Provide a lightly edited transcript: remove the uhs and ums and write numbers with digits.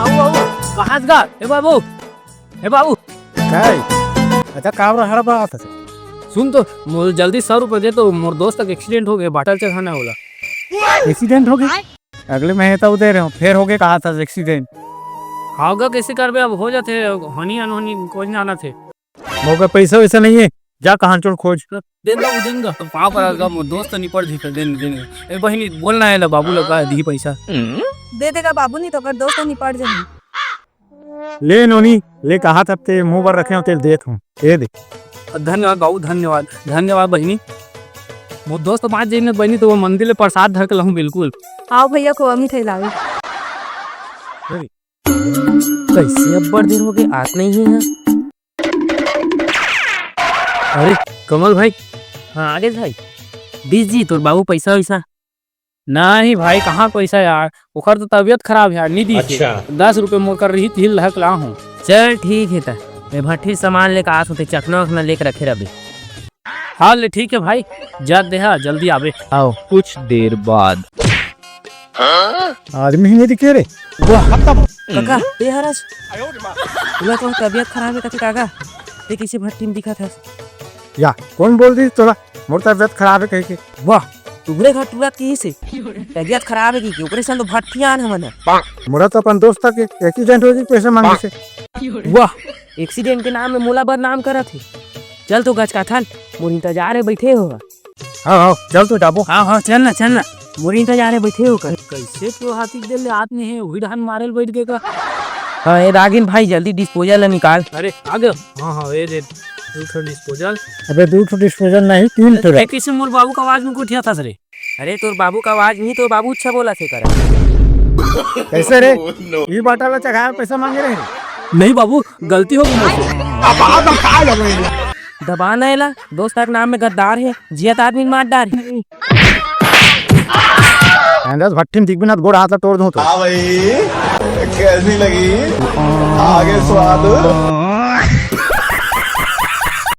बाबू कहाँ गा? ए बाबू, ए बाबू काय अच्छा काम रहा बात है। सुन तो मोर जल्दी 100 रुपए दे तो मोर दोस्त का एक्सीडेंट हो गया, बाटल चढ़ाना होला। एक्सीडेंट हो गया? अगले महीने तो दे रहे हो, फिर हो गया कहा था एक्सीडेंट। हागा कैसे करबे, अब हो जाते हनी अनहोनी खोज ना आना थे। मौका पैसा वैसा नहीं है, जा कहाँ चोर खोज। देंगा तो पाँव पर मोर दोस्त निपट जी कर देंगे। ए बहिनी बोलना है ला बाबू लगा दी पैसा दे देगा बाबू, नहीं तो कर दोस्त निपट जाएंगे। ले नोनी ले कहा था ते मुंह पर रखे हो तेल देत हूँ, ये दे। धन्यवाद बाबू, धन्यवाद धन्यवाद बहिनी। मोर दोस्त बात जाइए बहिनी तो वो मंदिर में प्रसाद धर के लाऊं बिल्कुल। आओ भैया को अमी थे लावे। कैसे अब्बड़ देर हो गई आत नहीं है। अरे कमल भाई, हाँ आगे भाई दीजिए तो बाबू पैसा वैसा। नहीं भाई कहाँ पैसा यार, ओखर तो तबियत खराब है यार, नहीं दी। अच्छा 10 रुपए मोर कर रही थी लहक ला हूँ। चल ठीक है, मैं भट्टी सामान लेकर आस होते चखना वखना लेकर रखे रबे। हाँ ले ठीक है भाई, जा दे जल्दी आवे। आओ कुछ देर बाद आदमी ही नहीं दिखे रे। काका ये हरस तुला तो तबीयत खराब है काका, ते किसी भट्टी में दिखा था। या कौन बोल दी तोरा मोर तबियत खराब है कह के? वाह तुगरे घर तुरा की से तबीयत खराब है की ओकरे सन तो भट्टियां न हमन। मोरा तो अपन दोस्त के एक्सीडेंट हो गई, पैसे मांगे से। वाह एक्सीडेंट के नाम में मोला बदनाम करत है। चल तो गज का थल मोर इंतजार है बैठे हो। हाँ चल तो डाबो। हाँ चलना मोर इंतजार है बैठे हो कर। कैसे तो हाथी दे ले आदमी है वही ढान मारेल बैठ गए का। हाँ ये रागिन भाई जल्दी डिस्पोजल निकाल। अरे आगे हाँ ये दे डिस्पोजल। अबे 2 डिस्पोजल नहीं 3 तो रे। किसी मोर बाबू का आवाज में उठिया था सरे। अरे तोर बाबू का आवाज नहीं, तो बाबू अच्छा बोला थे कर। कैसे रे ये बाटला चढ़ाया पैसा मांगे रहे? नहीं बाबू गलती हो गई मुझसे। दबाना है ला, दोस्त का नाम में गद्दार है, जियत आदमी मार डार है। अंदाज भट्टी में दिख बिना गोड़ हाथ तोड़ दूं तो। हाँ भाई कैसी लगी आगे स्वाद।